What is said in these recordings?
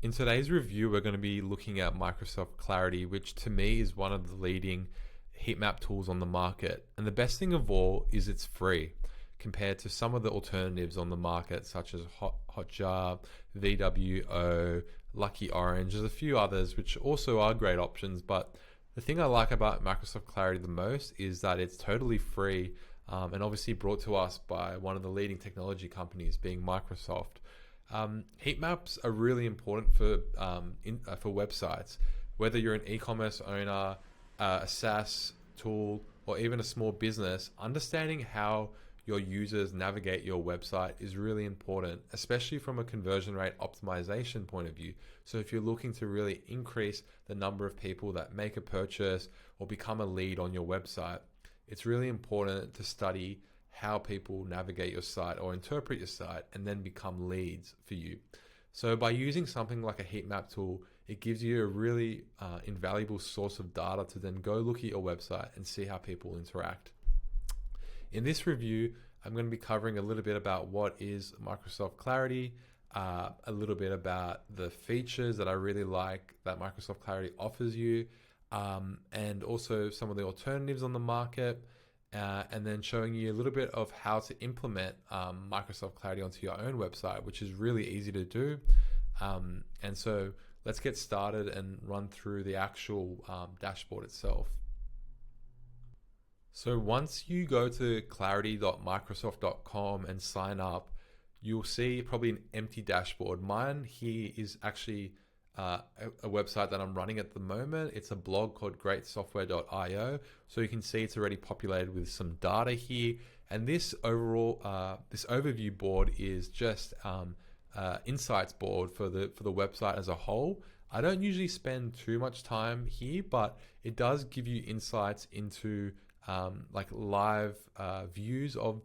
In today's review, we're going to be looking at Microsoft Clarity, which to me is one of the leading heat map tools on the market. And the best thing of all is it's free compared to some of the alternatives on the market, such as Hotjar, VWO, Lucky Orange. There's a few others which also are great options, but the thing I like about Microsoft Clarity the most is that it's totally free and obviously brought to us by one of the leading technology companies, being Microsoft. Heat maps are really important for websites. Whether you're an e-commerce owner, a SaaS tool, or even a small business, understanding how your users navigate your website is really important, especially from a conversion rate optimization point of view. So if you're looking to really increase the number of people that make a purchase or become a lead on your website, it's really important to study how people navigate your site or interpret your site and then become leads for you. So by using something like a heat map tool, it gives you a really invaluable source of data to then go look at your website and see how people interact. In this review, I'm going to be covering a little bit about what is Microsoft Clarity, a little bit about the features that I really like that Microsoft Clarity offers you, and also some of the alternatives on the market. And then showing you a little bit of how to implement Microsoft Clarity onto your own website, which is really easy to do. And so let's get started and run through the actual dashboard itself. So once you go to clarity.microsoft.com and sign up, you'll see probably an empty dashboard. Mine here is actually a website that I'm running at the moment. It's a blog called greatsoftware.io. So you can see it's already populated with some data here. And this overall, this overview board is just insights board for the website as a whole. I don't usually spend too much time here, but it does give you insights into like live views of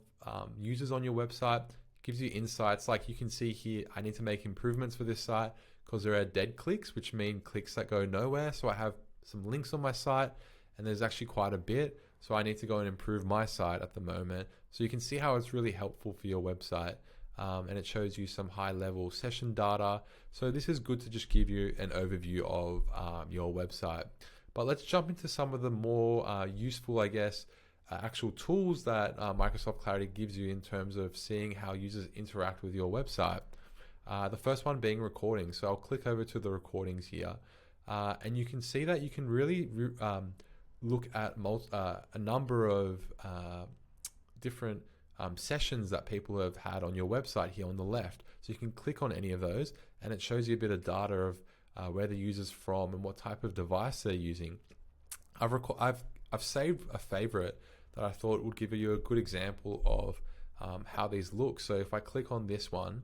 users on your website. Gives you insights like you can see here, I need to make improvements for this site because there are dead clicks, which mean clicks that go nowhere. So I have some links on my site and there's actually quite a bit. So I need to go and improve my site at the moment. So you can see how it's really helpful for your website. And it shows you some high level session data. So this is good to just give you an overview of your website. But let's jump into some of the more useful, I guess, actual tools that Microsoft Clarity gives you in terms of seeing how users interact with your website. The first one being recording. So I'll click over to the recordings here. And you can see that you can really look at a number of different sessions that people have had on your website here on the left. So you can click on any of those and it shows you a bit of data of where the user's from and what type of device they're using. I've saved a favorite that I thought would give you a good example of how these look. So if I click on this one,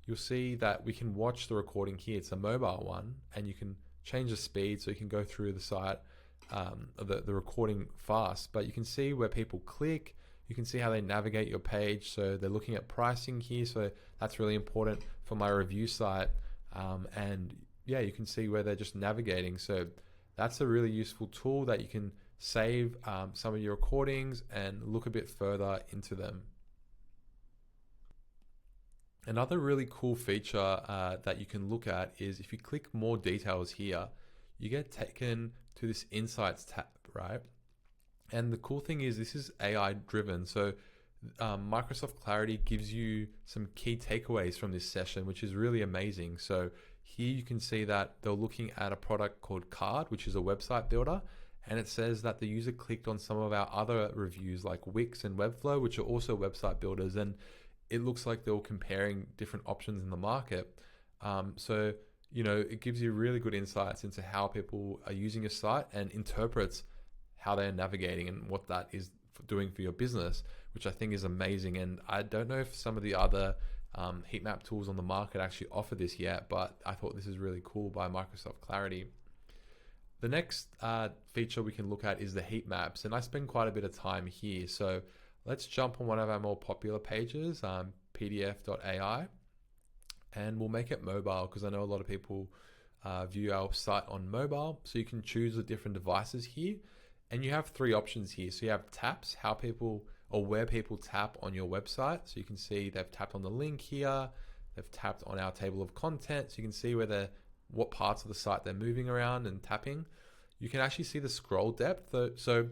you'll see that we can watch the recording here. It's a mobile one and you can change the speed so you can go through the site, the recording fast, but you can see where people click. You can see how they navigate your page. So they're looking at pricing here. So that's really important for my review site. And yeah, you can see where they're just navigating. So that's a really useful tool that you can save some of your recordings and look a bit further into them. Another really cool feature that you can look at is if you click more details here, you get taken to this Insights tab, right? And the cool thing is this is AI driven. So Microsoft Clarity gives you some key takeaways from this session, which is really amazing. So here you can see that they're looking at a product called Card, which is a website builder. And it says that the user clicked on some of our other reviews like Wix and Webflow, which are also website builders. And it looks like they were comparing different options in the market. So, you know, it gives you really good insights into how people are using your site and interprets how they're navigating and what that is doing for your business, which I think is amazing. And I don't know if some of the other heat map tools on the market actually offer this yet, but I thought this is really cool by Microsoft Clarity. The next feature we can look at is the heat maps, and I spend quite a bit of time here. So let's jump on one of our more popular pages, pdf.ai, and we'll make it mobile because I know a lot of people view our site on mobile. So you can choose the different devices here, and you have three options here. So you have taps, how people or where people tap on your website. So you can see they've tapped on the link here, they've tapped on our table of content. So you can see where they're what parts of the site they're moving around and tapping. You can actually see the scroll depth. So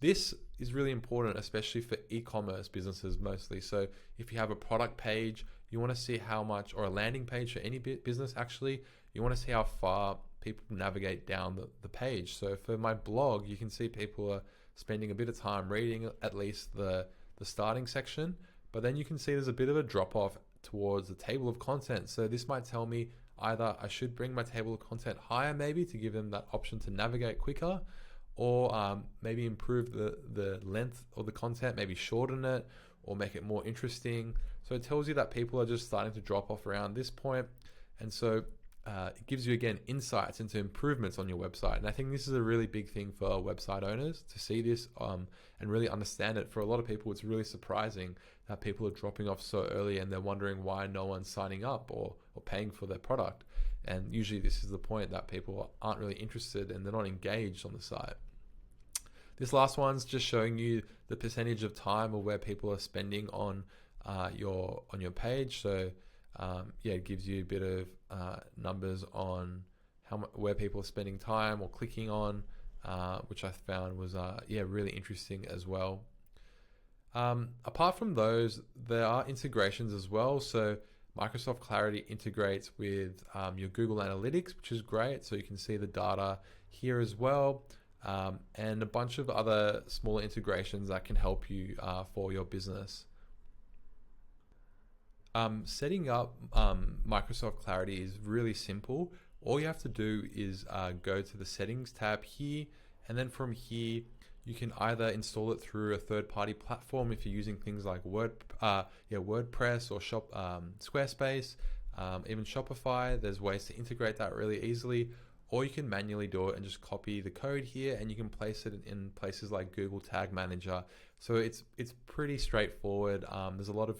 this is really important, especially for e-commerce businesses mostly. So if you have a product page, you want to see how much, or a landing page for any business actually, you want to see how far people navigate down the page. So for my blog, you can see people are spending a bit of time reading at least the starting section, but then you can see there's a bit of a drop off towards the table of content. So this might tell me either I should bring my table of content higher maybe to give them that option to navigate quicker, or maybe improve the length of the content, maybe shorten it or make it more interesting. So it tells you that people are just starting to drop off around this point. And so it gives you, again, insights into improvements on your website. And I think this is a really big thing for website owners to see this and really understand it. For a lot of people, it's really surprising that people are dropping off so early and they're wondering why no one's signing up or paying for their product. And usually this is the point, that people aren't really interested and they're not engaged on the site. This last one's just showing you the percentage of time or where people are spending on your page. So yeah, it gives you a bit of numbers on where people are spending time or clicking on, which I found was yeah, really interesting as well. Apart from those, there are integrations as well. So Microsoft Clarity integrates with your Google Analytics, which is great. So you can see the data here as well, and a bunch of other smaller integrations that can help you for your business. Setting up Microsoft Clarity is really simple. All you have to do is go to the settings tab here, and then from here you can either install it through a third-party platform if you're using things like WordPress or Squarespace, even Shopify. There's ways to integrate that really easily, or you can manually do it and just copy the code here, and you can place it in places like Google Tag Manager. So it's pretty straightforward. There's a lot of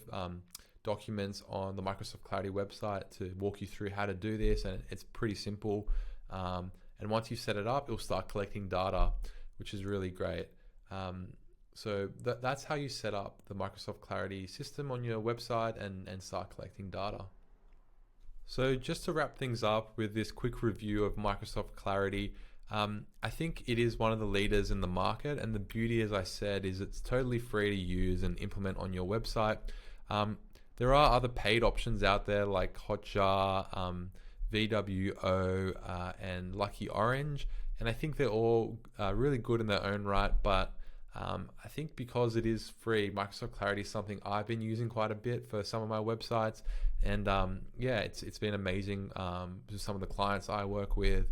documents on the Microsoft Clarity website to walk you through how to do this, and it's pretty simple. And once you set it up, it'll start collecting data, which is really great. So that's how you set up the Microsoft Clarity system on your website and start collecting data. So just to wrap things up with this quick review of Microsoft Clarity, I think it is one of the leaders in the market, and the beauty, as I said, is it's totally free to use and implement on your website. There are other paid options out there like Hotjar, VWO, and Lucky Orange, and I think they're all really good in their own right, but I think because it is free, Microsoft Clarity is something I've been using quite a bit for some of my websites, and yeah, it's been amazing to some of the clients I work with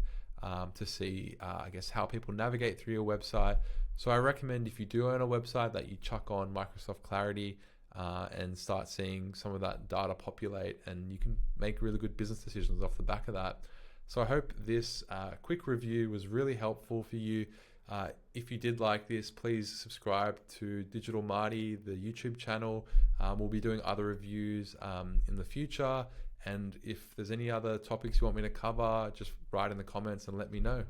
to see, I guess, how people navigate through your website. So I recommend, if you do own a website, that you chuck on Microsoft Clarity and start seeing some of that data populate, and you can make really good business decisions off the back of that. So I hope this quick review was really helpful for you. If you did like this, please subscribe to Digital Marty, the YouTube channel. We'll be doing other reviews in the future. And if there's any other topics you want me to cover, just write in the comments and let me know.